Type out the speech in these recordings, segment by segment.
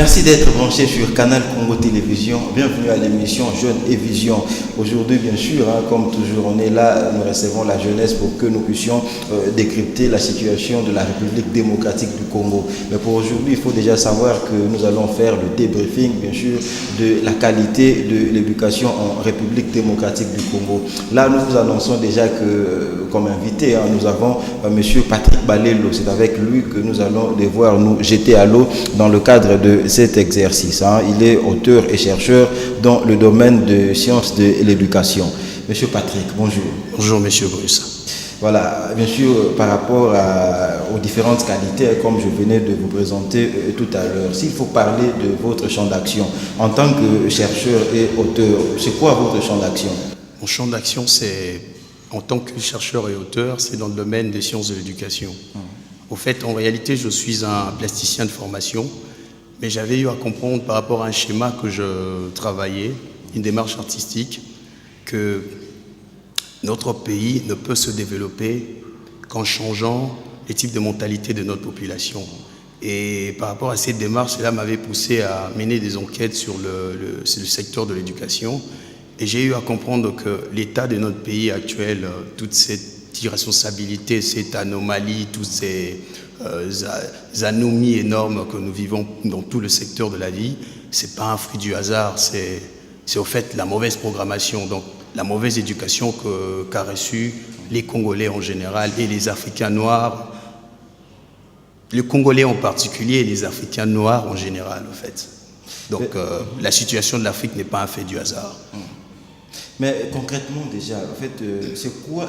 Merci d'être branché sur Canal Congo Télévision. Bienvenue à l'émission Jeunes et Vision. Aujourd'hui, bien sûr, comme toujours, on est là, nous recevons la jeunesse pour que nous puissions décrypter la situation de la République démocratique du Congo. Mais pour aujourd'hui, il faut déjà savoir que nous allons faire le débriefing, bien sûr, de la qualité de l'éducation en République démocratique du Congo. Là, nous vous annonçons déjà que, comme invité, nous avons M. Patrick Balelo. C'est avec lui que nous allons devoir nous jeter à l'eau dans le cadre de cet exercice. Il est auteur et chercheur dans le domaine de sciences de l'éducation. Monsieur Patrick, bonjour. Bonjour, monsieur Bruce. Voilà, bien sûr, par rapport aux différentes qualités, comme je venais de vous présenter tout à l'heure, s'il faut parler de votre champ d'action, en tant que chercheur et auteur, c'est quoi votre champ d'action? Mon champ d'action, c'est, en tant que chercheur et auteur, c'est dans le domaine des sciences de l'éducation. Au fait, en réalité, je suis un plasticien de formation, mais j'avais eu à comprendre par rapport à un schéma que je travaillais, une démarche artistique, que notre pays ne peut se développer qu'en changeant les types de mentalité de notre population. Et par rapport à cette démarche, cela m'avait poussé à mener des enquêtes sur le secteur de l'éducation. Et j'ai eu à comprendre que l'état de notre pays actuel, toute cette irresponsabilité, cette anomalie, toutes ces anomalies énormes que nous vivons dans tout le secteur de la vie, c'est pas un fruit du hasard, c'est au fait la mauvaise programmation, donc la mauvaise éducation qu'a reçue les Congolais en général et les Africains noirs, les Congolais en particulier et les Africains noirs en général, en fait. Donc la situation de l'Afrique n'est pas un fait du hasard. Mais concrètement déjà, en fait, c'est quoi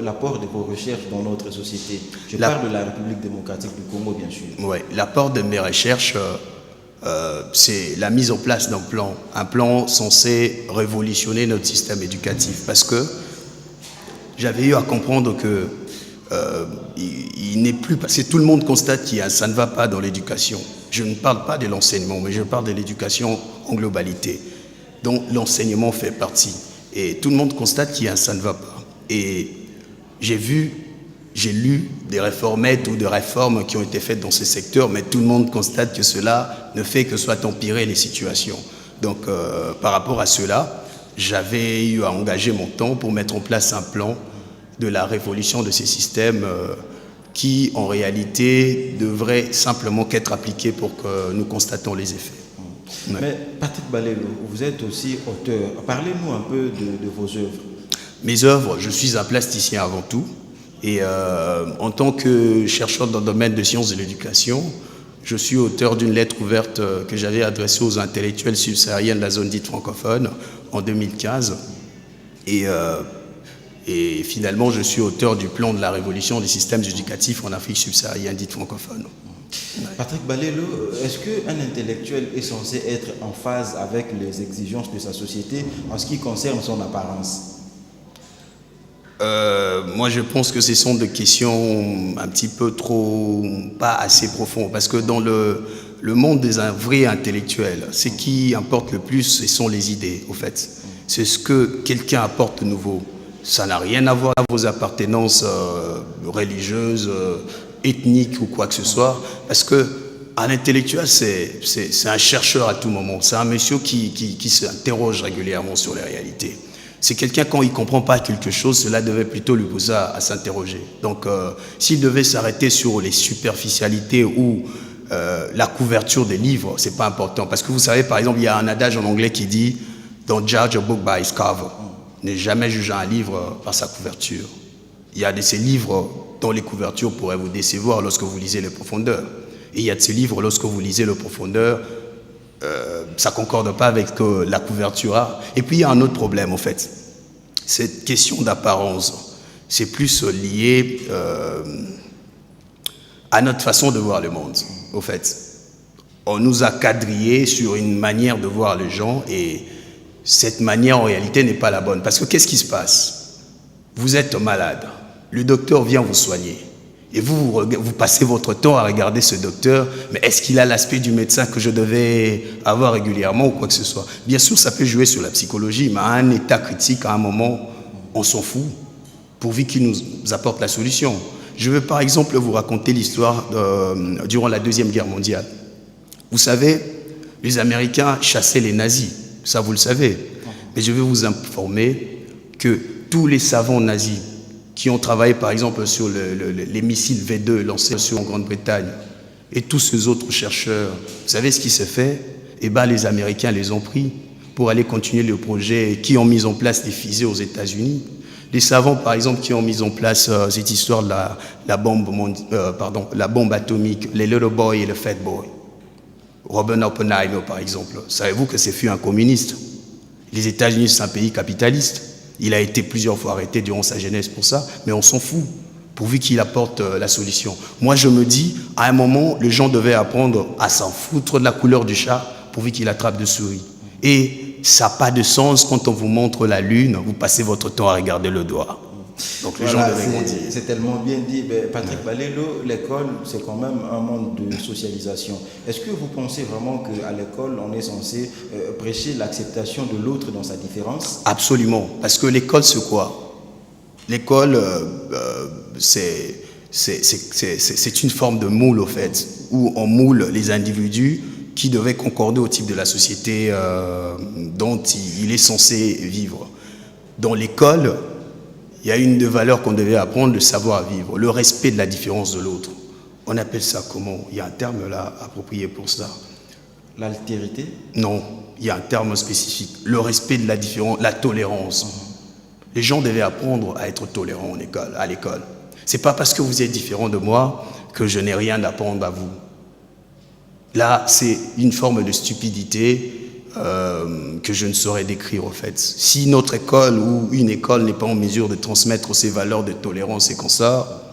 l'apport de vos recherches dans notre société? Je parle de la République démocratique du Congo, bien sûr. Oui, l'apport de mes recherches, c'est la mise en place d'un plan, un plan censé révolutionner notre système éducatif. Parce que j'avais eu à comprendre que il n'est plus, parce que tout le monde constate que ça ne va pas dans l'éducation. Je ne parle pas de l'enseignement, mais je parle de l'éducation en globalité, dont l'enseignement fait partie. Et tout le monde constate que ça ne va pas. Et j'ai lu des réformettes ou des réformes qui ont été faites dans ce secteur, mais tout le monde constate que cela ne fait que soit empirer les situations. Donc, par rapport à cela, j'avais eu à engager mon temps pour mettre en place un plan de la révolution de ces systèmes qui, en réalité, devrait simplement qu'être appliqués pour que nous constatons les effets. Ouais. Mais Patrick Balelo, vous êtes aussi auteur. Parlez-nous un peu de vos œuvres. Mes œuvres, je suis un plasticien avant tout. Et en tant que chercheur dans le domaine de sciences de l'éducation, je suis auteur d'une lettre ouverte que j'avais adressée aux intellectuels subsahariens de la zone dite francophone en 2015. Et finalement, je suis auteur du plan de la révolution des systèmes éducatifs en Afrique subsaharienne dite francophone. Patrick Balelo, est-ce qu'un intellectuel est censé être en phase avec les exigences de sa société en ce qui concerne son apparence? Moi, je pense que ce sont des questions un petit peu trop, pas assez profondes, parce que dans le monde des vrais intellectuels, ce qui importe le plus, ce sont les idées, au fait. C'est ce que quelqu'un apporte de nouveau. Ça n'a rien à voir avec vos appartenances religieuses, ethniques ou quoi que ce soit, parce que un intellectuel, c'est un chercheur à tout moment. C'est un monsieur qui s'interroge régulièrement sur les réalités. C'est quelqu'un, quand il ne comprend pas quelque chose, cela devait plutôt lui pousser à s'interroger. Donc, s'il devait s'arrêter sur les superficialités ou la couverture des livres, ce n'est pas important. Parce que vous savez, par exemple, il y a un adage en anglais qui dit « Don't judge a book by its cover ». Ne jamais juger un livre par sa couverture. Il y a de ces livres dont les couvertures pourraient vous décevoir lorsque vous lisez les profondeurs. Et il y a de ces livres, lorsque vous lisez les profondeurs, ça ne concorde pas avec la couverture. Et puis il y a un autre problème, en fait. Cette question d'apparence, c'est plus lié à notre façon de voir le monde, au fait. On nous a quadrillés sur une manière de voir les gens et cette manière, en réalité, n'est pas la bonne. Parce que qu'est-ce qui se passe? Vous êtes malade, le docteur vient vous soigner. Et vous passez votre temps à regarder ce docteur, mais est-ce qu'il a l'aspect du médecin que je devais avoir régulièrement ou quoi que ce soit? Bien sûr, ça peut jouer sur la psychologie, mais à un état critique, à un moment, on s'en fout, pourvu qu'il nous apporte la solution. Je veux par exemple vous raconter l'histoire durant la Deuxième Guerre mondiale. Vous savez, les Américains chassaient les nazis, ça vous le savez. Mais je vais vous informer que tous les savants nazis qui ont travaillé par exemple sur les missiles V2 lancés en Grande-Bretagne et tous ces autres chercheurs, vous savez ce qui s'est fait? Eh bien, les Américains les ont pris pour aller continuer le projet, qui ont mis en place des fusées aux États-Unis. Les savants, par exemple, qui ont mis en place cette histoire de la bombe atomique, les Little Boy et le Fat Boy. Robert Oppenheimer, par exemple. Savez-vous que c'est fut un communiste? Les États-Unis, c'est un pays capitaliste. Il a été plusieurs fois arrêté durant sa jeunesse pour ça, mais on s'en fout, pourvu qu'il apporte la solution. Moi, je me dis, à un moment, les gens devaient apprendre à s'en foutre de la couleur du chat, pourvu qu'il attrape de souris. Et ça n'a pas de sens quand on vous montre la lune, vous passez votre temps à regarder le doigt. Donc les gens devaient grandir. C'est tellement bien dit. Patrick Balélo, l'école, c'est quand même un monde de socialisation. Est-ce que vous pensez vraiment qu'à l'école, on est censé prêcher l'acceptation de l'autre dans sa différence? Absolument. Parce que l'école, c'est quoi? L'école, c'est une forme de moule, au fait, où on moule les individus qui devaient concorder au type de la société dont il est censé vivre. Dans l'école, il y a une des valeurs qu'on devait apprendre, le savoir-vivre, le respect de la différence de l'autre. On appelle ça comment? Il y a un terme là approprié pour ça. L'altérité? Non, il y a un terme spécifique. Le respect de la différence, la tolérance. Les gens devaient apprendre à être tolérants à l'école. C'est pas parce que vous êtes différent de moi que je n'ai rien à apprendre à vous. Là, c'est une forme de stupidité que je ne saurais décrire, en fait. Si notre école ou une école n'est pas en mesure de transmettre ces valeurs de tolérance et comme ça,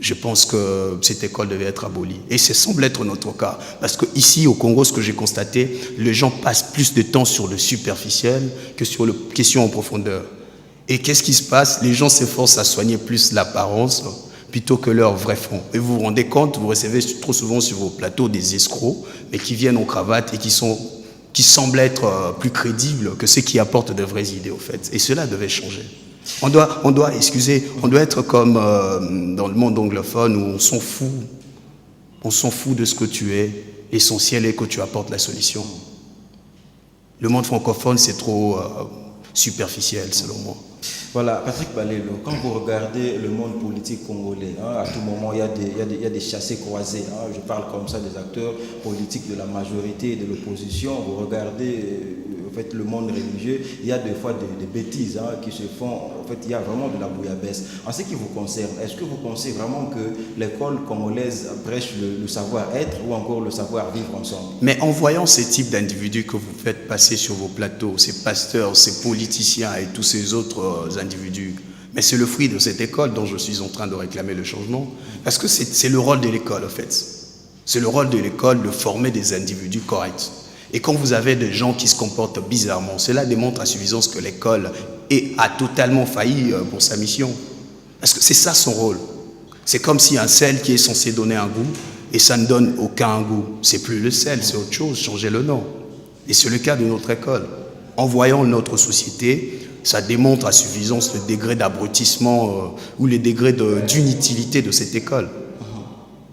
je pense que cette école devait être abolie. Et ça semble être notre cas. Parce qu'ici, au Congo, ce que j'ai constaté, les gens passent plus de temps sur le superficiel que sur les questions en profondeur. Et qu'est-ce qui se passe? Les gens s'efforcent à soigner plus l'apparence plutôt que leur vrai fond. Et vous vous rendez compte, vous recevez trop souvent sur vos plateaux des escrocs, mais qui viennent en cravate et qui semblent être plus crédibles que ceux qui apportent de vraies idées, au fait. Et cela devait changer. On doit être comme dans le monde anglophone où on s'en fout. On s'en fout de ce que tu es. L'essentiel est que tu apportes la solution. Le monde francophone, c'est trop superficiel, selon moi. Voilà, Patrick Balélo, quand vous regardez le monde politique congolais, à tout moment, il y a des chassés croisés. Je parle comme ça des acteurs politiques de la majorité et de l'opposition. Vous regardez en fait, le monde religieux, il y a des fois des bêtises qui se font. En fait, il y a vraiment de la bouillabaisse. En ce qui vous concerne, est-ce que vous pensez vraiment que l'école congolaise prêche le savoir-être ou encore le savoir-vivre ensemble? Mais en voyant ces types d'individus que vous faites passer sur vos plateaux, ces pasteurs, ces politiciens et tous ces autres individus, mais c'est le fruit de cette école dont je suis en train de réclamer le changement. Parce que c'est le rôle de l'école, en fait. C'est le rôle de l'école de former des individus corrects. Et quand vous avez des gens qui se comportent bizarrement, cela démontre à suffisance que l'école a totalement failli pour sa mission. Parce que c'est ça son rôle. C'est comme si un sel qui est censé donner un goût, et ça ne donne aucun goût. C'est plus le sel, c'est autre chose, changer le nom. Et c'est le cas de notre école. En voyant notre société, ça démontre à suffisance le degré d'abrutissement ou le degré d'inutilité de cette école.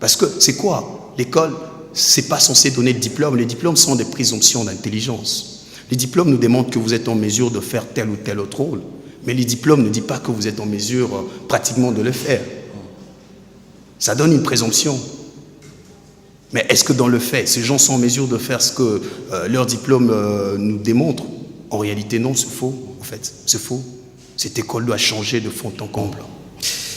Parce que c'est quoi? L'école, c'est pas censé donner de diplôme. Les diplômes sont des présomptions d'intelligence. Les diplômes nous démontrent que vous êtes en mesure de faire tel ou tel autre rôle. Mais les diplômes ne disent pas que vous êtes en mesure pratiquement de le faire. Ça donne une présomption. Mais est-ce que dans le fait, ces gens sont en mesure de faire ce que leur diplôme nous démontre? En réalité, non, c'est faux. En fait, c'est faux. Cette école doit changer de fond en comble.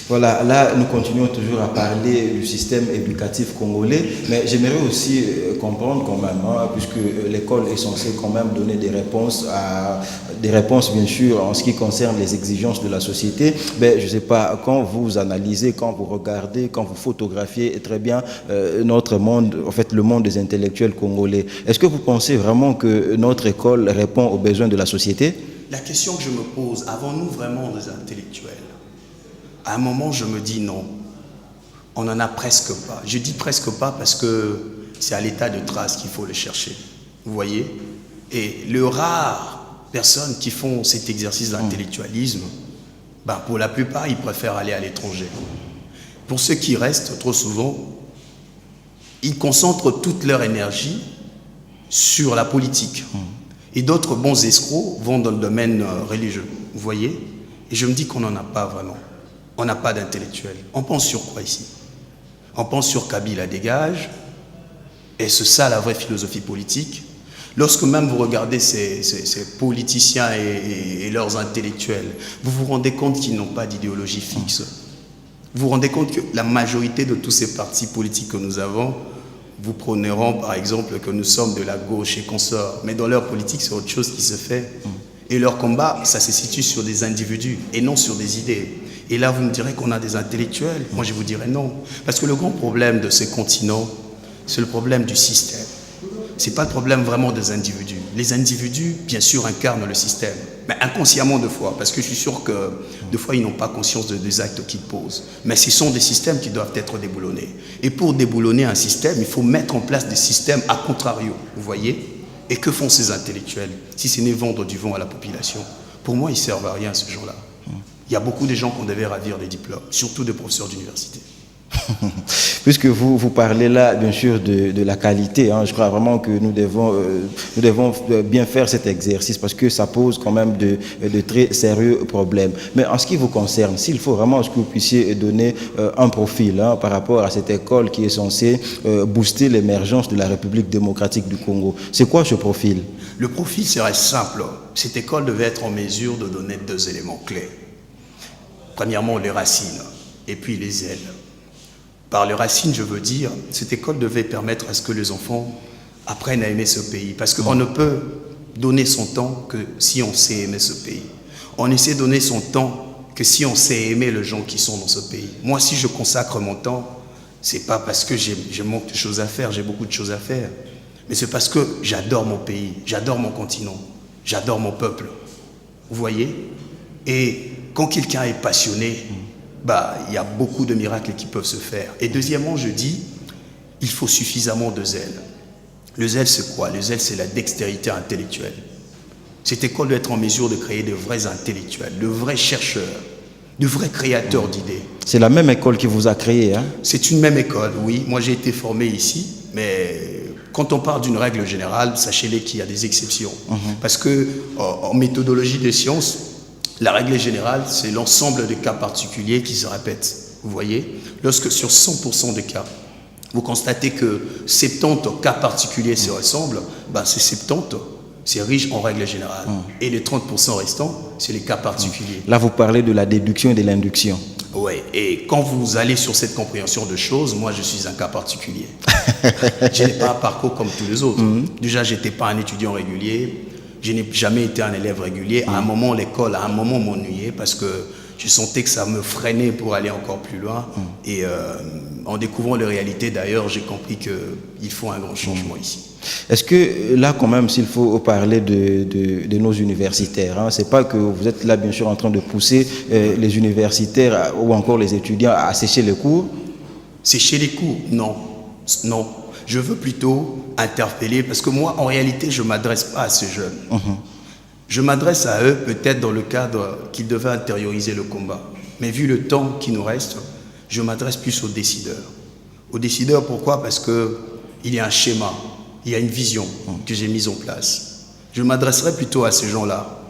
Voilà, là, nous continuons toujours à parler du système éducatif congolais, mais j'aimerais aussi comprendre quand même, puisque l'école est censée quand même donner des réponses bien sûr en ce qui concerne les exigences de la société. Mais je ne sais pas, quand vous analysez, quand vous regardez, quand vous photographiez très bien notre monde, en fait le monde des intellectuels congolais, est-ce que vous pensez vraiment que notre école répond aux besoins de la société? La question que je me pose, avons-nous vraiment des intellectuels? À un moment, je me dis non, on n'en a presque pas. Je dis presque pas parce que c'est à l'état de trace qu'il faut le chercher. Vous voyez? Et les rares personnes qui font cet exercice d'intellectualisme, pour la plupart, ils préfèrent aller à l'étranger. Pour ceux qui restent, trop souvent, ils concentrent toute leur énergie sur la politique. Et d'autres bons escrocs vont dans le domaine religieux. Vous voyez? Et je me dis qu'on n'en a pas vraiment. On n'a pas d'intellectuels. On pense sur quoi ici? On pense sur Kabila dégage. Et c'est ça la vraie philosophie politique. Lorsque même vous regardez ces politiciens et leurs intellectuels, vous vous rendez compte qu'ils n'ont pas d'idéologie fixe. Vous vous rendez compte que la majorité de tous ces partis politiques que nous avons, vous prôneront par exemple que nous sommes de la gauche et consorts. Mais dans leur politique, c'est autre chose qui se fait. Et leur combat, ça se situe sur des individus et non sur des idées. Et là, vous me direz qu'on a des intellectuels. Moi, je vous dirais non. Parce que le grand problème de ces continents, c'est le problème du système. Ce n'est pas le problème vraiment des individus. Les individus, bien sûr, incarnent le système, mais inconsciemment deux fois, parce que je suis sûr que deux fois, ils n'ont pas conscience des actes qu'ils posent. Mais ce sont des systèmes qui doivent être déboulonnés. Et pour déboulonner un système, il faut mettre en place des systèmes à contrario, vous voyez? Et que font ces intellectuels, si ce n'est vendre du vent à la population? Pour moi, ils ne servent à rien, ces gens-là. Il y a beaucoup de gens qu'on devait ravir des diplômes, surtout des professeurs d'université. Puisque vous parlez là, bien sûr, de la qualité, je crois vraiment que nous devons bien faire cet exercice parce que ça pose quand même de très sérieux problèmes. Mais en ce qui vous concerne, s'il faut vraiment que vous puissiez donner un profil par rapport à cette école qui est censée booster l'émergence de la République démocratique du Congo, c'est quoi ce profil? Le profil serait simple. Cette école devait être en mesure de donner deux éléments clés. Premièrement, les racines et puis les ailes. Par les racines, je veux dire, cette école devait permettre à ce que les enfants apprennent à aimer ce pays. Parce qu'on ne peut donner son temps que si on sait aimer ce pays. On essaie de donner son temps que si on sait aimer les gens qui sont dans ce pays. Moi, si je consacre mon temps, c'est pas parce que j'ai manque de choses à faire, j'ai beaucoup de choses à faire. Mais c'est parce que j'adore mon pays, j'adore mon continent, j'adore mon peuple. Vous voyez? Et quand quelqu'un est passionné, il y a beaucoup de miracles qui peuvent se faire. Et deuxièmement, je dis, il faut suffisamment de zèle. Le zèle, c'est quoi? Le zèle, c'est la dextérité intellectuelle. Cette école doit être en mesure de créer de vrais intellectuels, de vrais chercheurs, de vrais créateurs d'idées. C'est la même école qui vous a créé, hein? C'est une même école, oui. Moi, j'ai été formé ici, mais quand on parle d'une règle générale, sachez-les qu'il y a des exceptions. Parce que en méthodologie des sciences, la règle générale, c'est l'ensemble des cas particuliers qui se répètent. Vous voyez? Lorsque sur 100% des cas, vous constatez que 70 cas particuliers se ressemblent, ces 70, c'est riche en règle générale. Et les 30% restants, c'est les cas particuliers. Là, vous parlez de la déduction et de l'induction. Oui, et quand vous allez sur cette compréhension de choses, moi, je suis un cas particulier. Je n'ai pas un parcours comme tous les autres. Déjà, je n'étais pas un étudiant régulier. Je n'ai jamais été un élève régulier. À un moment, l'école, à un moment, m'ennuyait parce que je sentais que ça me freinait pour aller encore plus loin. Et en découvrant les réalités, d'ailleurs, j'ai compris qu'il faut un grand changement ici. Est-ce que là, quand même, s'il faut parler de nos universitaires, c'est pas que vous êtes là, bien sûr, en train de pousser les universitaires ou encore les étudiants à sécher les cours? Sécher les cours? Non. Non. Je veux plutôt interpeller, parce que moi, en réalité, je ne m'adresse pas à ces jeunes. Je m'adresse à eux, peut-être dans le cadre qu'ils devaient intérioriser le combat. Mais vu le temps qui nous reste, je m'adresse plus aux décideurs. Aux décideurs, pourquoi? Parce qu'il y a un schéma, il y a une vision que j'ai mise en place. Je m'adresserai plutôt à ces gens-là.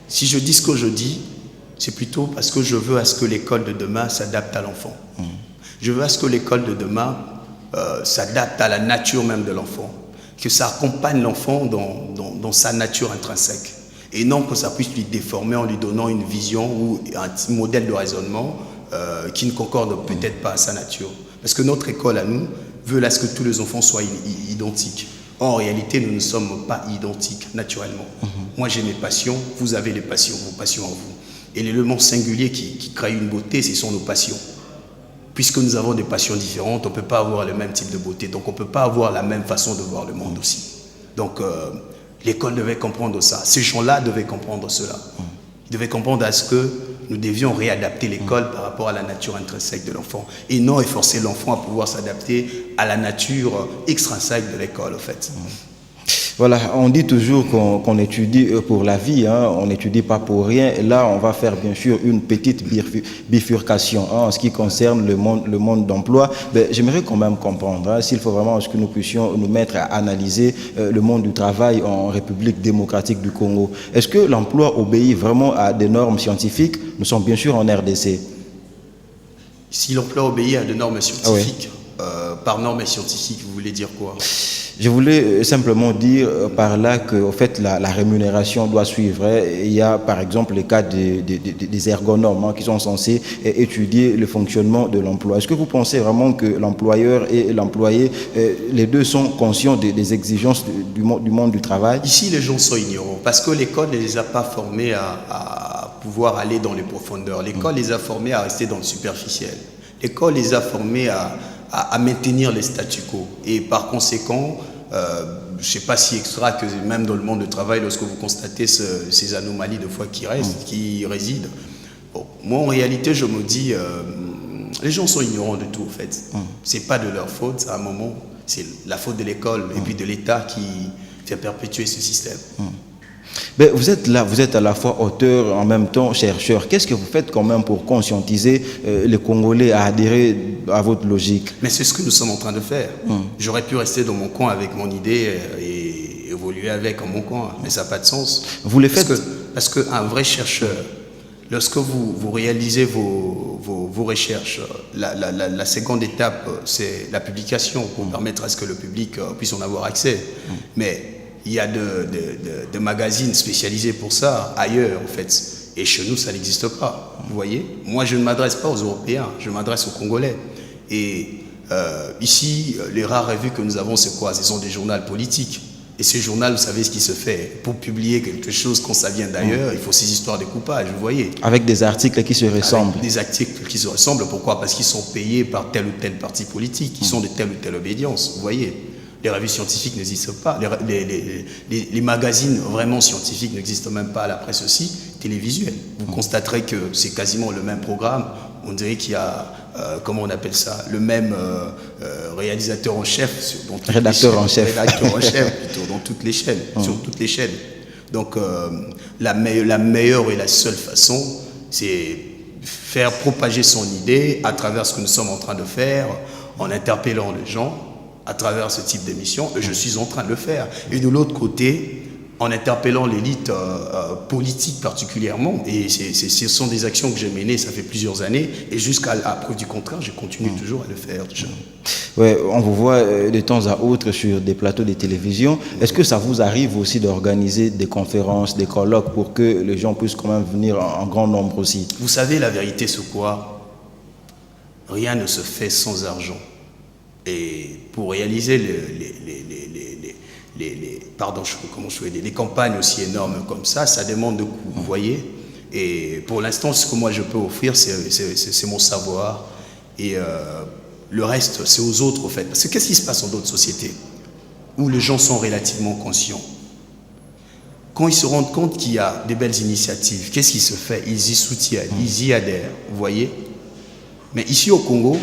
Si je dis ce que je dis, c'est plutôt parce que je veux à ce que l'école de demain s'adapte à l'enfant. Je veux à ce que l'école de demain s'adapte à la nature même de l'enfant, que ça accompagne l'enfant dans sa nature intrinsèque, et non que ça puisse lui déformer en lui donnant une vision ou un modèle de raisonnement qui ne concorde peut-être pas à sa nature. Parce que notre école à nous veut à ce que tous les enfants soient identiques. Or, en réalité, nous ne sommes pas identiques naturellement. Moi, j'ai mes passions, vous avez les passions, vos passions en vous. Et l'élément singulier qui crée une beauté, ce sont nos passions. Puisque nous avons des passions différentes, on ne peut pas avoir le même type de beauté. Donc, on ne peut pas avoir la même façon de voir le monde aussi. Donc, l'école devait comprendre ça. Ces gens-là devaient comprendre cela. Ils devaient comprendre à ce que nous devions réadapter l'école par rapport à la nature intrinsèque de l'enfant. Et non forcer l'enfant à pouvoir s'adapter à la nature extrinsèque de l'école, en fait. Voilà, on dit toujours qu'on étudie pour la vie, hein, on n'étudie pas pour rien. Et là, on va faire bien sûr une petite bifurcation hein, en ce qui concerne le monde d'emploi. J'aimerais quand même comprendre hein, s'il faut vraiment que nous puissions nous mettre à analyser le monde du travail en République démocratique du Congo. Est-ce que l'emploi obéit vraiment à des normes scientifiques? Nous sommes bien sûr en RDC. Si l'emploi obéit à des normes scientifiques, par normes scientifiques, vous voulez dire quoi? Je voulais simplement dire par là que au fait, la rémunération doit suivre. Il y a par exemple les cas des ergonomes hein, qui sont censés étudier le fonctionnement de l'emploi. Est-ce que vous pensez vraiment que l'employeur et l'employé, les deux sont conscients des exigences du monde du travail? Ici, les gens sont ignorants parce que l'école ne les a pas formés à pouvoir aller dans les profondeurs. L'école les a formés à rester dans le superficiel. L'école les a formés à maintenir les statu quo. Et par conséquent, je ne sais pas si extra que même dans le monde du travail, lorsque vous constatez ces anomalies de foi qui résident, bon, moi en réalité je me dis, les gens sont ignorants de tout en fait. C'est pas de leur faute, à un moment, c'est la faute de l'école et puis de l'État qui fait perpétuer ce système. Mais vous êtes là, vous êtes à la fois auteur, en même temps chercheur. Qu'est-ce que vous faites quand même pour conscientiser les Congolais à adhérer à votre logique? Mais c'est ce que nous sommes en train de faire. J'aurais pu rester dans mon coin avec mon idée et évoluer avec en mon coin, mais ça n'a pas de sens. Vous le faites parce qu'un vrai chercheur, lorsque vous réalisez vos recherches, la seconde étape, c'est la publication pour permettre à ce que le public puisse en avoir accès. Mais il y a de magazines spécialisés pour ça ailleurs en fait. Et chez nous, ça n'existe pas. Vous voyez? Moi, je ne m'adresse pas aux Européens, je m'adresse aux Congolais. Et ici, les rares revues que nous avons, c'est quoi? Ce sont des journaux politiques. Et ces journaux, vous savez ce qui se fait. Pour publier quelque chose quand ça vient d'ailleurs, il faut ces histoires de coupage, vous voyez? Avec des articles qui se ressemblent. Avec des articles qui se ressemblent. Pourquoi? Parce qu'ils sont payés par tel ou tel parti politique. Ils sont de telle ou telle obédience, vous voyez? Les revues scientifiques n'existent pas. Les magazines vraiment scientifiques n'existent même pas à la presse aussi, télévisuelle. Vous constaterez que c'est quasiment le même programme. On dirait qu'il y a, comment on appelle ça, le même réalisateur en chef. Rédacteur en chef. Rédacteur en chef, plutôt, dans toutes les chaînes, sur toutes les chaînes. Donc, la meilleure et la seule façon, c'est faire propager son idée à travers ce que nous sommes en train de faire, en interpellant les gens, à travers ce type d'émission, et je suis en train de le faire. Et de l'autre côté, en interpellant l'élite politique particulièrement, et ce sont des actions que j'ai menées, ça fait plusieurs années, et jusqu'à la preuve du contraire, je continue toujours à le faire. Ouais, on vous voit de temps à autre sur des plateaux de télévision. Est-ce que ça vous arrive aussi d'organiser des conférences, des colloques pour que les gens puissent quand même venir en grand nombre aussi? Vous savez, la vérité, c'est quoi? Rien ne se fait sans argent. Et pour réaliser les campagnes aussi énormes comme ça demande de coûts, vous voyez. Et pour l'instant, ce que moi je peux offrir, c'est mon savoir. Et le reste, c'est aux autres, en fait. Parce que qu'est-ce qui se passe dans d'autres sociétés où les gens sont relativement conscients? Quand ils se rendent compte qu'il y a des belles initiatives, qu'est-ce qui se fait? Ils y soutiennent, ils y adhèrent, vous voyez. Mais ici au Congo,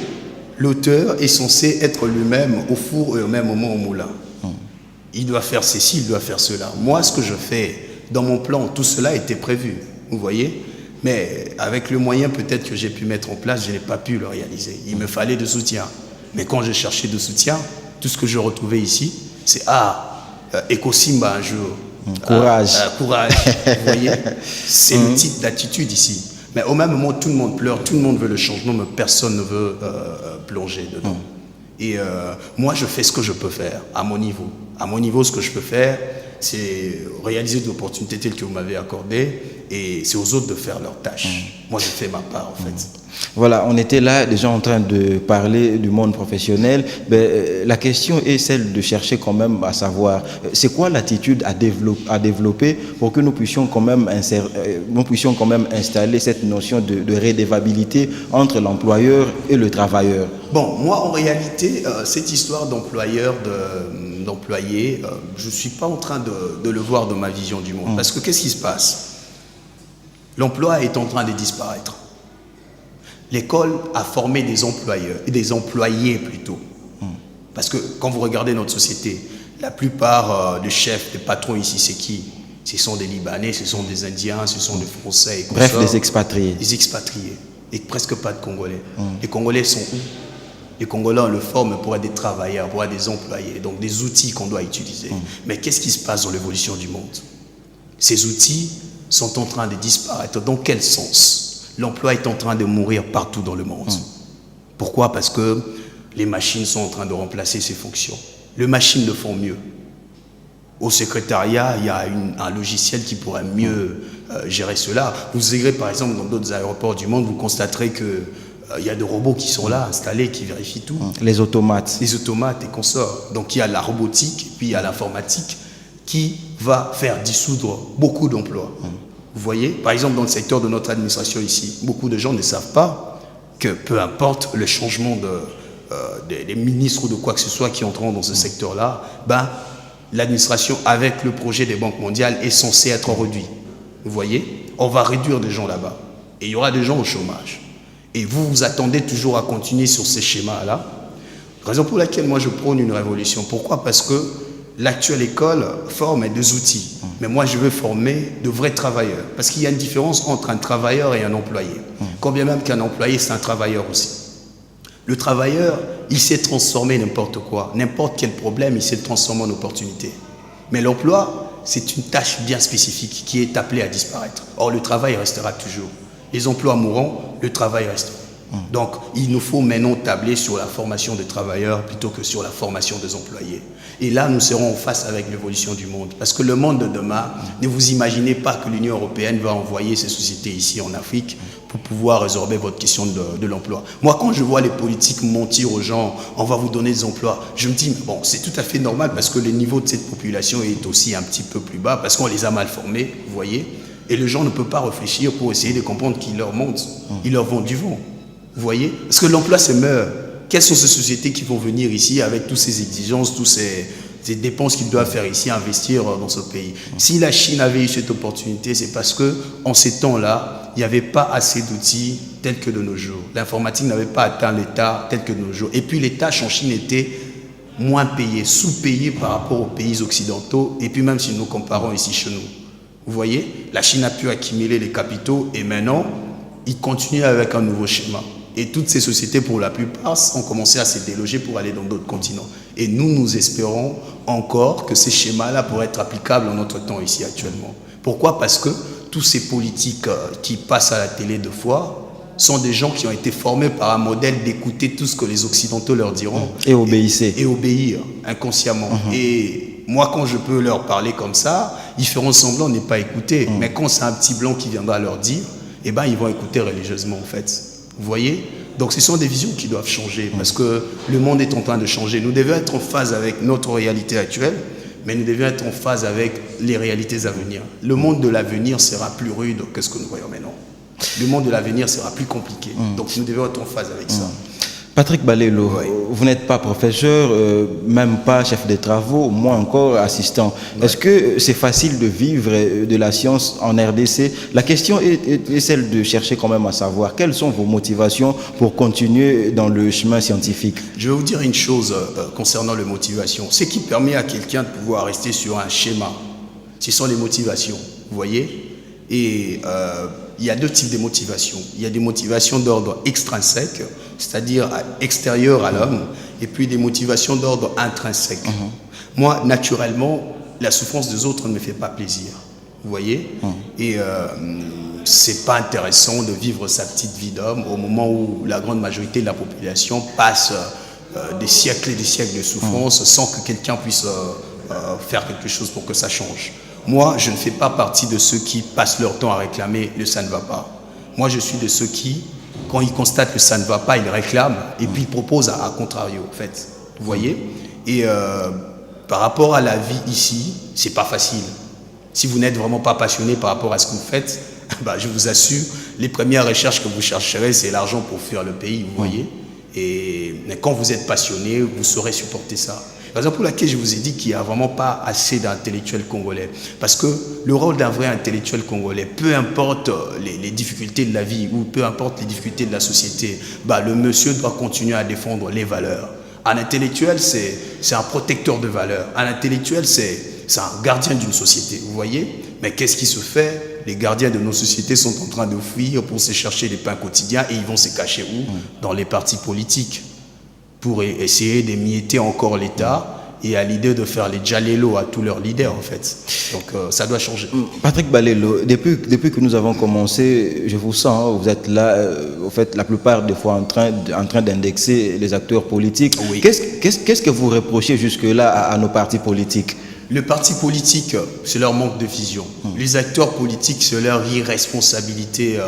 l'auteur est censé être lui-même au four et au même moment au moulin. Il doit faire ceci, il doit faire cela. Moi, ce que je fais, dans mon plan, tout cela était prévu, vous voyez. Mais avec le moyen peut-être que j'ai pu mettre en place, je n'ai pas pu le réaliser. Il me fallait de soutien. Mais quand j'ai cherché de soutien, tout ce que je retrouvais ici, c'est Ecosimba un jour. Courage. Courage, vous voyez. C'est le type d'attitude ici. Mais au même moment, tout le monde pleure, tout le monde veut le changement, mais personne ne veut plonger dedans. Et moi, je fais ce que je peux faire à mon niveau. À mon niveau, ce que je peux faire, c'est réaliser des opportunités telles que vous m'avez accordées, et c'est aux autres de faire leur tâche. Moi, je fais ma part, en fait. Voilà, on était là déjà en train de parler du monde professionnel. La question est celle de chercher quand même à savoir, c'est quoi l'attitude à développer pour que nous puissions quand même installer cette notion de redevabilité entre l'employeur et le travailleur. Bon, moi, en réalité, cette histoire d'employeur, d'employé, je ne suis pas en train de le voir dans ma vision du monde. Parce que qu'est-ce qui se passe? L'emploi est en train de disparaître. L'école a formé des employeurs, et des employés plutôt. Parce que quand vous regardez notre société, La plupart des chefs, des patrons ici, c'est qui? Ce sont des Libanais, ce sont des Indiens, ce sont des Français. Et bref, des expatriés. Des expatriés. Et presque pas de Congolais. Les Congolais sont où? Les Congolais, on le forme pour être des travailleurs, pour être des employés, donc des outils qu'on doit utiliser. Mais qu'est-ce qui se passe dans l'évolution du monde? Ces outils sont en train de disparaître. Dans quel sens? L'emploi est en train de mourir partout dans le monde. Pourquoi? Parce que les machines sont en train de remplacer ces fonctions. Les machines le font mieux. Au secrétariat, il y a un logiciel qui pourrait mieux gérer cela. Vous irez par exemple dans d'autres aéroports du monde, vous constaterez que il y a des robots qui sont là, installés, qui vérifient tout. Les automates. Les automates et consorts. Donc il y a la robotique, puis il y a l'informatique qui va faire dissoudre beaucoup d'emplois. Vous voyez, par exemple dans le secteur de notre administration ici, beaucoup de gens ne savent pas que peu importe le changement des ministres ou de quoi que ce soit qui entreront dans ce secteur-là, ben, l'administration avec le projet des banques mondiales est censée être réduite. Vous voyez, on va réduire des gens là-bas et il y aura des gens au chômage. Et vous vous attendez toujours à continuer sur ces schémas-là. Raison pour laquelle moi je prône une révolution. Pourquoi? Parce que l'actuelle école forme des outils. Mais moi je veux former de vrais travailleurs. Parce qu'il y a une différence entre un travailleur et un employé. Quand bien même qu'un employé c'est un travailleur aussi. Le travailleur, il sait transformer n'importe quoi. N'importe quel problème, il sait le transformer en opportunité. Mais l'emploi, c'est une tâche bien spécifique qui est appelée à disparaître. Or le travail restera toujours. Les emplois mourront, le travail reste. Donc, il nous faut maintenant tabler sur la formation des travailleurs plutôt que sur la formation des employés. Et là, nous serons en face avec l'évolution du monde. Parce que le monde de demain, ne vous imaginez pas que l'Union européenne va envoyer ses sociétés ici en Afrique pour pouvoir résorber votre question de l'emploi. Moi, quand je vois les politiques mentir aux gens, on va vous donner des emplois, je me dis, bon, c'est tout à fait normal parce que le niveau de cette population est aussi un petit peu plus bas, parce qu'on les a mal formés, vous voyez. Et les gens ne peuvent pas réfléchir pour essayer de comprendre qu'ils leur montent. Ils leur vont du vent. Vous voyez? Parce que l'emploi se meurt. Quelles sont ces sociétés qui vont venir ici avec toutes ces exigences, toutes ces dépenses qu'ils doivent faire ici, investir dans ce pays? Si la Chine avait eu cette opportunité, c'est parce qu'en ces temps-là, il n'y avait pas assez d'outils tels que de nos jours. L'informatique n'avait pas atteint l'état tel que de nos jours. Et puis les tâches en Chine étaient moins payées, sous-payées par rapport aux pays occidentaux. Et puis même si nous comparons ici chez nous. Vous voyez, la Chine a pu accumuler les capitaux et maintenant, ils continuent avec un nouveau schéma. Et toutes ces sociétés, pour la plupart, ont commencé à se déloger pour aller dans d'autres continents. Et nous espérons encore que ces schémas-là pourraient être applicables en notre temps ici actuellement. Pourquoi? Parce que tous ces politiques qui passent à la télé deux fois sont des gens qui ont été formés par un modèle d'écouter tout ce que les Occidentaux leur diront. Et obéissez. Et obéir inconsciemment. Et moi, quand je peux leur parler comme ça, ils feront semblant de ne pas écouter. Mais quand c'est un petit blanc qui viendra leur dire, eh ben, ils vont écouter religieusement en fait. Vous voyez? Donc ce sont des visions qui doivent changer parce que le monde est en train de changer. Nous devons être en phase avec notre réalité actuelle, mais nous devons être en phase avec les réalités à venir. Le monde de l'avenir sera plus rude que ce que nous voyons maintenant. Le monde de l'avenir sera plus compliqué. Donc nous devons être en phase avec ça. Patrick Balelo, vous n'êtes pas professeur, même pas chef de travaux, moins encore assistant. Est-ce que c'est facile de vivre de la science en RDC? La question est celle de chercher quand même à savoir quelles sont vos motivations pour continuer dans le chemin scientifique. Je vais vous dire une chose concernant les motivations. Ce qui permet à quelqu'un de pouvoir rester sur un schéma, ce sont les motivations, vous voyez? Et il y a deux types de motivations. Il y a des motivations d'ordre extrinsèque, c'est-à-dire extérieures à l'homme, et puis des motivations d'ordre intrinsèque. Moi, naturellement, la souffrance des autres ne me fait pas plaisir. Vous voyez? Et c'est pas intéressant de vivre sa petite vie d'homme au moment où la grande majorité de la population passe des siècles et des siècles de souffrance sans que quelqu'un puisse faire quelque chose pour que ça change. Moi, je ne fais pas partie de ceux qui passent leur temps à réclamer le ça ne va pas. Moi, je suis de ceux qui, quand ils constatent que ça ne va pas, ils réclament et puis ils proposent à contrario, en fait. Vous voyez? Et par rapport à la vie ici, c'est pas facile. Si vous n'êtes vraiment pas passionné par rapport à ce que vous faites, bah, je vous assure, les premières recherches que vous chercherez, c'est l'argent pour fuir le pays, vous voyez? Mais quand vous êtes passionné, vous saurez supporter ça. La raison pour laquelle je vous ai dit qu'il n'y a vraiment pas assez d'intellectuels congolais. Parce que le rôle d'un vrai intellectuel congolais, peu importe les difficultés de la vie ou peu importe les difficultés de la société, bah, le monsieur doit continuer à défendre les valeurs, Un intellectuel, c'est un protecteur de valeurs. Un intellectuel, c'est un gardien d'une société, vous voyez? Mais qu'est-ce qui se fait? Les gardiens de nos sociétés sont en train de fuir pour se chercher des pains quotidiens et ils vont se cacher où? Dans les partis politiques, pour essayer d'émietter encore l'État et à l'idée de faire les djalélos à tous leurs leaders, en fait. Donc, ça doit changer. Patrick Balelo, depuis que nous avons commencé, je vous sens, vous êtes là, en fait, la plupart des fois en train d'indexer les acteurs politiques. Oui. Qu'est-ce que vous reprochez jusque-là à nos partis politiques? Le parti politique, c'est leur manque de vision. Les acteurs politiques, c'est leur irresponsabilité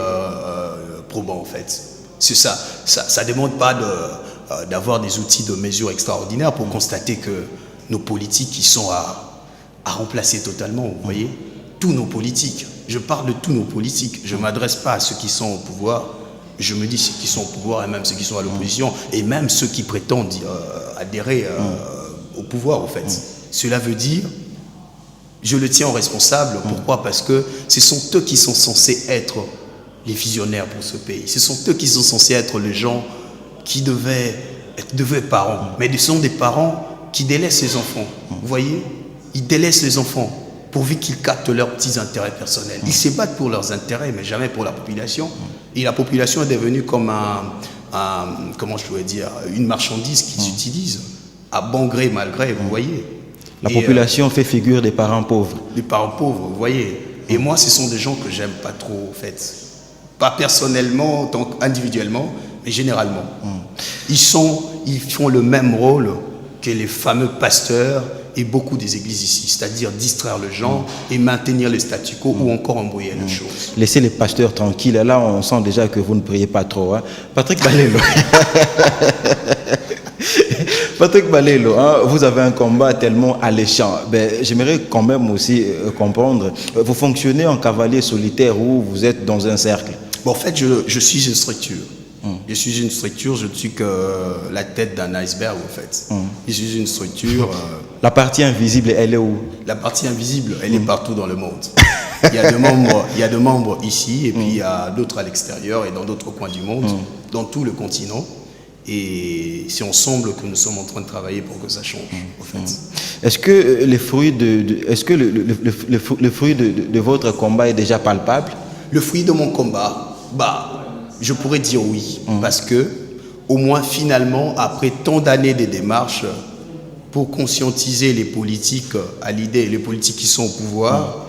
probante, en fait. C'est ça. Ça demande pas d'avoir des outils de mesure extraordinaires pour constater que nos politiques, ils sont à remplacer totalement, vous voyez. Tous nos politiques. Je parle de tous nos politiques. Je ne m'adresse pas à ceux qui sont au pouvoir. Je me dis ceux qui sont au pouvoir et même ceux qui sont à l'opposition et même ceux qui prétendent adhérer au pouvoir, en fait. Cela veut dire, je le tiens en responsable. Pourquoi? Parce que ce sont eux qui sont censés être les visionnaires pour ce pays. Ce sont eux qui sont censés être les gens qui devaient être de vrais parents. Mais ce sont des parents qui délaissent les enfants. Vous voyez? Ils délaissent les enfants pourvu qu'ils captent leurs petits intérêts personnels. Ils se battent pour leurs intérêts, mais jamais pour la population. Et la population est devenue comme comment je pourrais dire, une marchandise qu'ils utilisent à bon gré, mal gré, vous voyez. La population fait figure des parents pauvres. Des parents pauvres, vous voyez. Et moi, ce sont des gens que j'aime pas trop, en fait. Pas personnellement, donc individuellement, mais généralement. Ils font le même rôle que les fameux pasteurs et beaucoup des églises ici, c'est-à-dire distraire les gens et maintenir le statu quo ou encore embrouiller les choses. Laissez les pasteurs tranquilles. Là, on sent déjà que vous ne priez pas trop. Hein. Patrick Balelo. Patrick Balelo, hein, vous avez un combat tellement alléchant. Ben, j'aimerais quand même aussi comprendre, vous fonctionnez en cavalier solitaire ou vous êtes dans un cercle? Bon, en fait, je suis une structure. Je suis une structure, je ne suis que la tête d'un iceberg, en fait. Je suis une structure... La partie invisible, elle est où? La partie invisible, elle est partout dans le monde. Il y a des membres ici, et puis il y a d'autres à l'extérieur et dans d'autres coins du monde, dans tout le continent. Et c'est ensemble que nous sommes en train de travailler pour que ça change, en fait. Est-ce que les fruits le fruit de votre combat est déjà palpable? Le fruit de mon combat, je pourrais dire oui, parce que au moins finalement, après tant d'années de démarches pour conscientiser les politiques à l'idée, les politiques qui sont au pouvoir,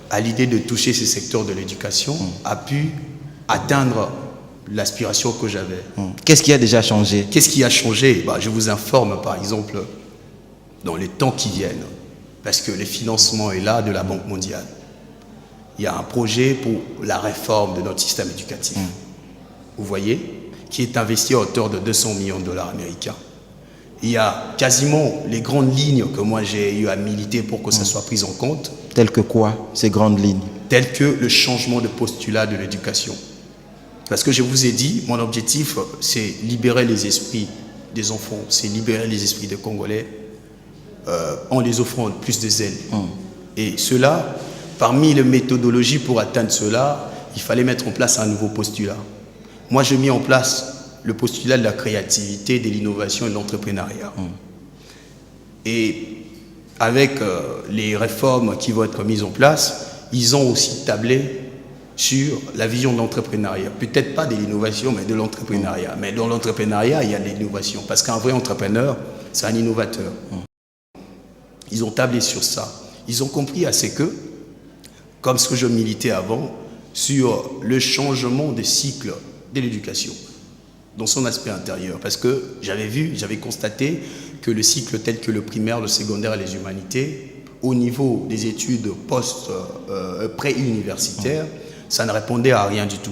à l'idée de toucher ces secteurs de l'éducation, a pu atteindre l'aspiration que j'avais. Qu'est-ce qui a déjà changé? Qu'est-ce qui a changé? Je vous informe par exemple dans les temps qui viennent, parce que le financement est là de la Banque mondiale. Il y a un projet pour la réforme de notre système éducatif. Vous voyez, qui est investi à hauteur de 200 millions de dollars américains. Il y a quasiment les grandes lignes que moi j'ai eu à militer pour que ça soit pris en compte. Telles que quoi, ces grandes lignes? Telles que le changement de postulat de l'éducation. Parce que je vous ai dit, mon objectif, c'est libérer les esprits des enfants, c'est libérer les esprits des Congolais en les offrant plus de zèle. Et cela, parmi les méthodologies pour atteindre cela, il fallait mettre en place un nouveau postulat. Moi, j'ai mis en place le postulat de la créativité, de l'innovation et de l'entrepreneuriat. Et avec les réformes qui vont être mises en place, ils ont aussi tablé sur la vision de l'entrepreneuriat. Peut-être pas de l'innovation, mais de l'entrepreneuriat. Mais dans l'entrepreneuriat, il y a de l'innovation. Parce qu'un vrai entrepreneur, c'est un innovateur. Ils ont tablé sur ça. Ils ont compris assez que, comme ce que je militais avant, sur le changement des cycles de l'éducation, dans son aspect intérieur. Parce que j'avais constaté que le cycle tel que le primaire, le secondaire et les humanités, au niveau des études pré-universitaires, ça ne répondait à rien du tout.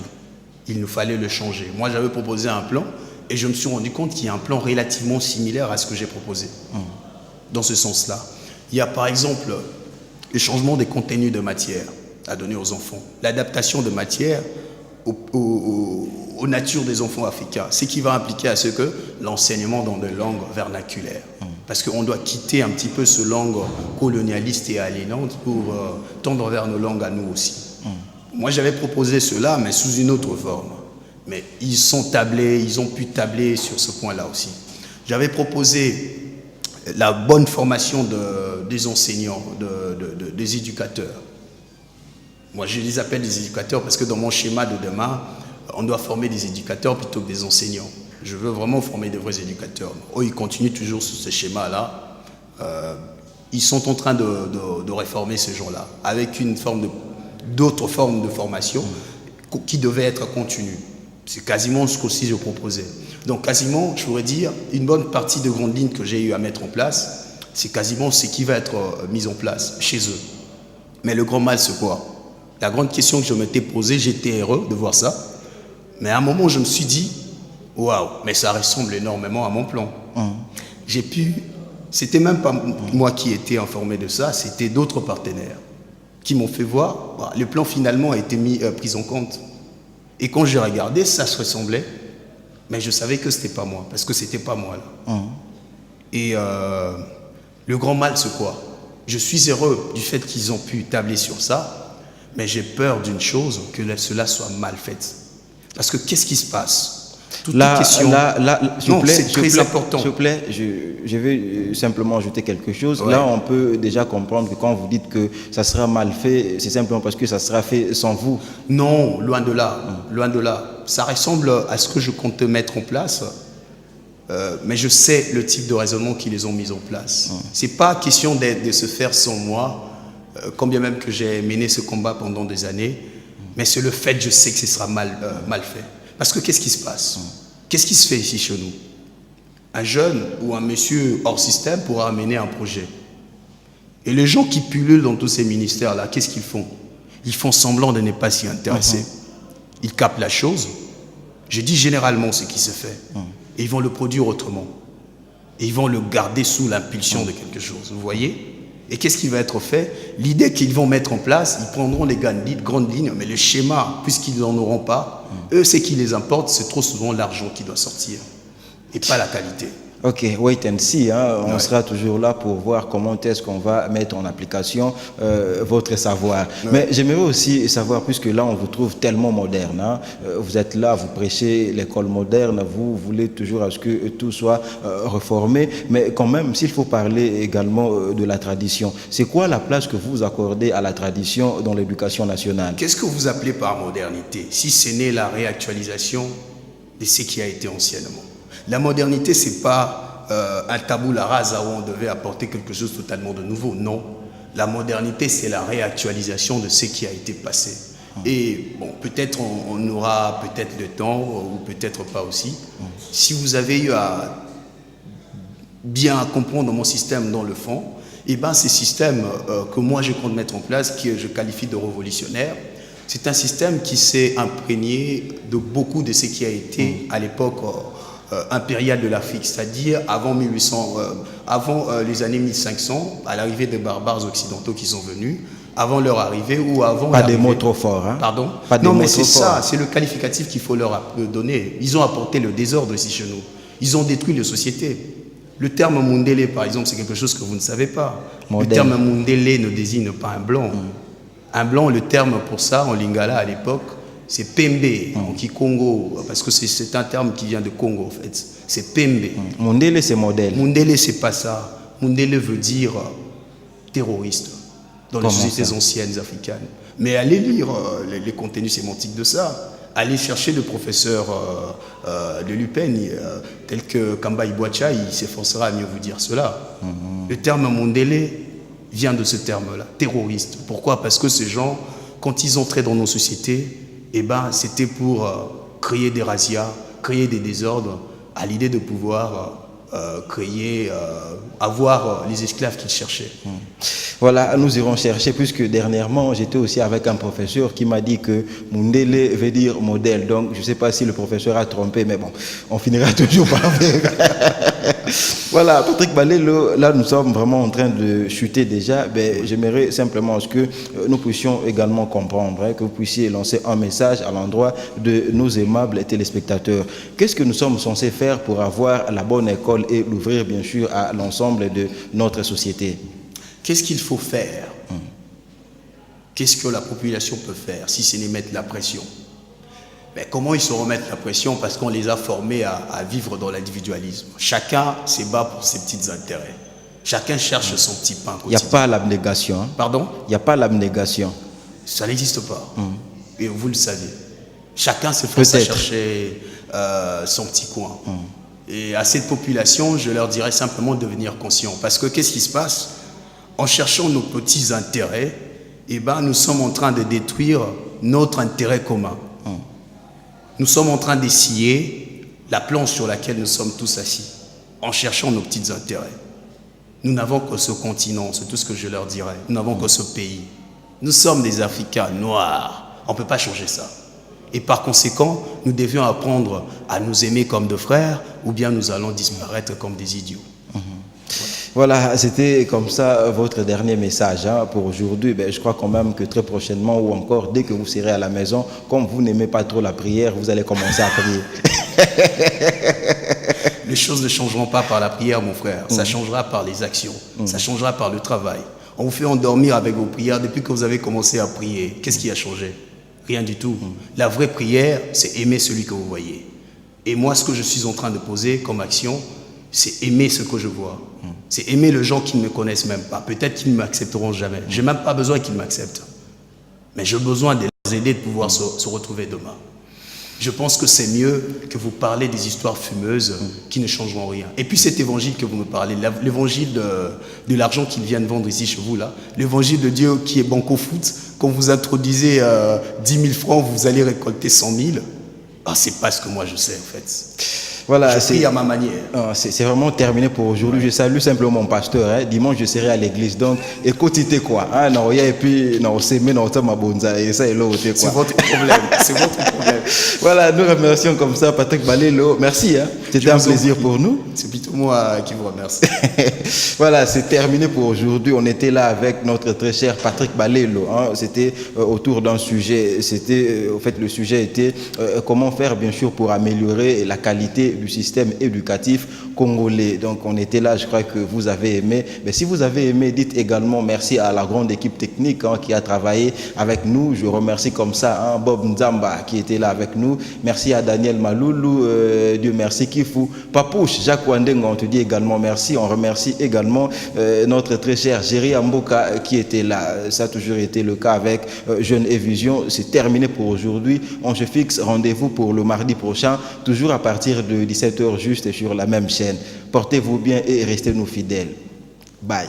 Il nous fallait le changer. Moi, j'avais proposé un plan et je me suis rendu compte qu'il y a un plan relativement similaire à ce que j'ai proposé. Dans ce sens-là. Il y a par exemple le changement des contenus de matière à donner aux enfants, l'adaptation de matière aux natures des enfants africains, ce qui va impliquer à ce que l'enseignement dans des langues vernaculaires. Parce qu'on doit quitter un petit peu ce langue colonialiste et aliénante pour tendre vers nos langues à nous aussi. Moi, j'avais proposé cela, mais sous une autre forme. Mais ils sont tablés, ils ont pu tabler sur ce point-là aussi. J'avais proposé la bonne formation des enseignants, des éducateurs. Moi, je les appelle des éducateurs parce que dans mon schéma de demain, on doit former des éducateurs plutôt que des enseignants. Je veux vraiment former de vrais éducateurs. Eux, ils continuent toujours sur ce schéma-là. Ils sont en train de réformer ce genre-là, avec d'autres formes de formation qui devaient être continues. C'est quasiment ce qu'aussi je proposais. Donc quasiment, je pourrais dire, une bonne partie de grandes lignes que j'ai eu à mettre en place, c'est quasiment ce qui va être mis en place chez eux. Mais le grand mal, c'est quoi? La grande question que je m'étais posée, j'étais heureux de voir ça. Mais à un moment, je me suis dit, waouh, mais ça ressemble énormément à mon plan. C'était même pas moi qui étais informé de ça, c'était d'autres partenaires qui m'ont fait voir, le plan finalement a été pris en compte. Et quand j'ai regardé, ça se ressemblait, mais je savais que c'était pas moi, parce que c'était pas moi là. Et le grand mal, c'est quoi? Je suis heureux du fait qu'ils ont pu tabler sur ça, mais j'ai peur d'une chose, que cela soit mal fait. Parce que qu'est-ce qui se passe? S'il vous plaît, c'est très important. S'il vous plaît, je vais simplement ajouter quelque chose. Ouais. Là, on peut déjà comprendre que quand vous dites que ça sera mal fait, c'est simplement parce que ça sera fait sans vous. Non, loin de là. Loin de là. Ça ressemble à ce que je compte mettre en place, mais je sais le type de raisonnement qu'ils les ont mis en place. C'est pas question de se faire sans moi, combien même que j'ai mené ce combat pendant des années, mais c'est le fait que je sais que ce sera mal fait. Parce que qu'est-ce qui se passe? Qu'est-ce qui se fait ici chez nous? Un jeune ou un monsieur hors système pourra amener un projet. Et les gens qui pullulent dans tous ces ministères-là, qu'est-ce qu'ils font? Ils font semblant de ne pas s'y intéresser. Ils captent la chose. Je dis généralement ce qui se fait. Et ils vont le produire autrement. Et ils vont le garder sous l'impulsion de quelque chose. Vous voyez? Et qu'est-ce qui va être fait? L'idée qu'ils vont mettre en place, ils prendront les grandes lignes, mais le schéma, puisqu'ils n'en auront pas, eux, ce qui les importe, c'est trop souvent l'argent qui doit sortir, et pas la qualité. Ok, wait and see, hein. On sera toujours là pour voir comment est-ce qu'on va mettre en application votre savoir. Mais j'aimerais aussi savoir, puisque là on vous trouve tellement moderne, hein, vous êtes là, vous prêchez l'école moderne, vous voulez toujours à ce que tout soit reformé, mais quand même, s'il faut parler également de la tradition, c'est quoi la place que vous accordez à la tradition dans l'éducation nationale? Qu'est-ce que vous appelez par modernité, si ce n'est la réactualisation de ce qui a été anciennement? La modernité, ce n'est pas un tabula rasa où on devait apporter quelque chose totalement de nouveau. Non. La modernité, c'est la réactualisation de ce qui a été passé. Et bon, peut-être on aura peut-être le temps, ou peut-être pas aussi. Si vous avez eu à bien comprendre mon système dans le fond, et ben ces systèmes que moi je compte mettre en place, que je qualifie de révolutionnaire, c'est un système qui s'est imprégné de beaucoup de ce qui a été à l'époque impériale de l'Afrique, c'est-à-dire avant les années 1500, à l'arrivée des barbares occidentaux qui sont venus, avant leur arrivée ou avant... Pas des mots trop forts, hein? Pardon? Pas des non, mots mais c'est trop ça, forts. c'est le qualificatif qu'il faut leur donner. Ils ont apporté le désordre ici chez nous. Ils ont détruit les sociétés. Le terme Mundele, par exemple, c'est quelque chose que vous ne savez pas. Le terme Mundele ne désigne pas un blanc. Un blanc, le terme pour ça, en lingala à l'époque, c'est Pembe, en Kikongo, parce que c'est un terme qui vient de Congo, en fait. C'est Pembe. Mundele, c'est modèle. Mundele, c'est pas ça. Mundele veut dire terroriste dans les sociétés anciennes africaines. Mais allez lire les contenus sémantiques de ça. Allez chercher le professeur de l'UPEN, tel que Kamba Ibouacha, il s'efforcera à mieux vous dire cela. Le terme Mundele vient de ce terme-là, terroriste. Pourquoi? Parce que ces gens, quand ils entraient dans nos sociétés, eh ben, c'était pour créer des razzias, créer des désordres, à l'idée de pouvoir avoir les esclaves qu'ils cherchaient. Voilà, nous irons chercher, puisque dernièrement, j'étais aussi avec un professeur qui m'a dit que Mundele veut dire modèle. Donc, je ne sais pas si le professeur a trompé, mais bon, on finira toujours par faire. Voilà, Patrick Balelo, là, nous sommes vraiment en train de chuter déjà. Ben, j'aimerais simplement que nous puissions également comprendre, hein, que vous puissiez lancer un message à l'endroit de nos aimables téléspectateurs. Qu'est-ce que nous sommes censés faire pour avoir la bonne école et l'ouvrir, bien sûr, à l'ensemble de notre société? Qu'est-ce qu'il faut faire? Qu'est-ce que la population peut faire si ce n'est mettre la pression? Mais comment ils se remettent la pression? Parce qu'on les a formés à vivre dans l'individualisme. Chacun se bat pour ses petits intérêts. Chacun cherche son petit pain Il n'y quotidien. a pas l'abnégation. Hein? Pardon? Il n'y a pas l'abnégation. Ça n'existe pas. Et vous le savez. Chacun se force à chercher son petit coin. Et à cette population, je leur dirais simplement de devenir conscients. Parce que qu'est-ce qui se passe? En cherchant nos petits intérêts, eh ben, nous sommes en train de détruire notre intérêt commun. Nous sommes en train d'essuyer la planche sur laquelle nous sommes tous assis, en cherchant nos petits intérêts. Nous n'avons que ce continent, c'est tout ce que je leur dirais. Nous n'avons que ce pays. Nous sommes des Africains noirs. On ne peut pas changer ça. Et par conséquent, nous devions apprendre à nous aimer comme des frères, ou bien nous allons disparaître comme des idiots. Voilà, c'était comme ça votre dernier message hein, pour aujourd'hui. Ben, je crois quand même que très prochainement ou encore dès que vous serez à la maison, comme vous n'aimez pas trop la prière, vous allez commencer à prier. Les choses ne changeront pas par la prière, mon frère. Ça changera par les actions. Ça changera par le travail. On vous fait endormir avec vos prières depuis que vous avez commencé à prier. Qu'est-ce qui a changé? Rien du tout. La vraie prière, c'est aimer celui que vous voyez. Et moi, ce que je suis en train de poser comme action, c'est aimer ce que je vois. C'est aimer les gens qui ne me connaissent même pas. Peut-être qu'ils ne m'accepteront jamais. Je n'ai même pas besoin qu'ils m'acceptent. Mais j'ai besoin de les aider de pouvoir se retrouver demain. Je pense que c'est mieux que vous parlez des histoires fumeuses qui ne changeront rien. Et puis cet évangile que vous me parlez, l'évangile de l'argent qu'ils viennent vendre ici chez vous, là, l'évangile de Dieu qui est banco foot, quand vous introduisez 10 000 francs, vous allez récolter 100 000. Ah, c'est pas ce que moi je sais en fait. Voilà, je prie à ma manière. C'est vraiment terminé pour aujourd'hui. Je salue simplement mon pasteur. Hein. Dimanche, je serai à l'église. Donc, écoutez quoi. Hein, et puis, c'est votre problème. C'est votre problème. Voilà, nous remercions comme ça Patrick Balélo. Merci. Hein. C'était un plaisir pour nous. C'est plutôt moi qui vous remercie. Voilà, c'est terminé pour aujourd'hui. On était là avec notre très cher Patrick Balélo. Hein. C'était autour d'un sujet. En fait, le sujet était comment faire, bien sûr, pour améliorer la qualité du système éducatif congolais. Donc on était là, je crois que vous avez aimé. Mais si vous avez aimé, dites également merci à la grande équipe technique hein, qui a travaillé avec nous. Je remercie comme ça hein, Bob Nzamba qui était là avec nous. Merci à Daniel Maloulou, Dieu merci Kifou. Papouche, Jacques Wandeng, on te dit également merci. On remercie également notre très cher Géry Amboka qui était là. Ça a toujours été le cas avec Jeune et Vision. C'est terminé pour aujourd'hui. On se fixe rendez-vous pour le mardi prochain, toujours à partir de 17h juste sur la même chaîne. Portez-vous bien et restez-nous fidèles. Bye.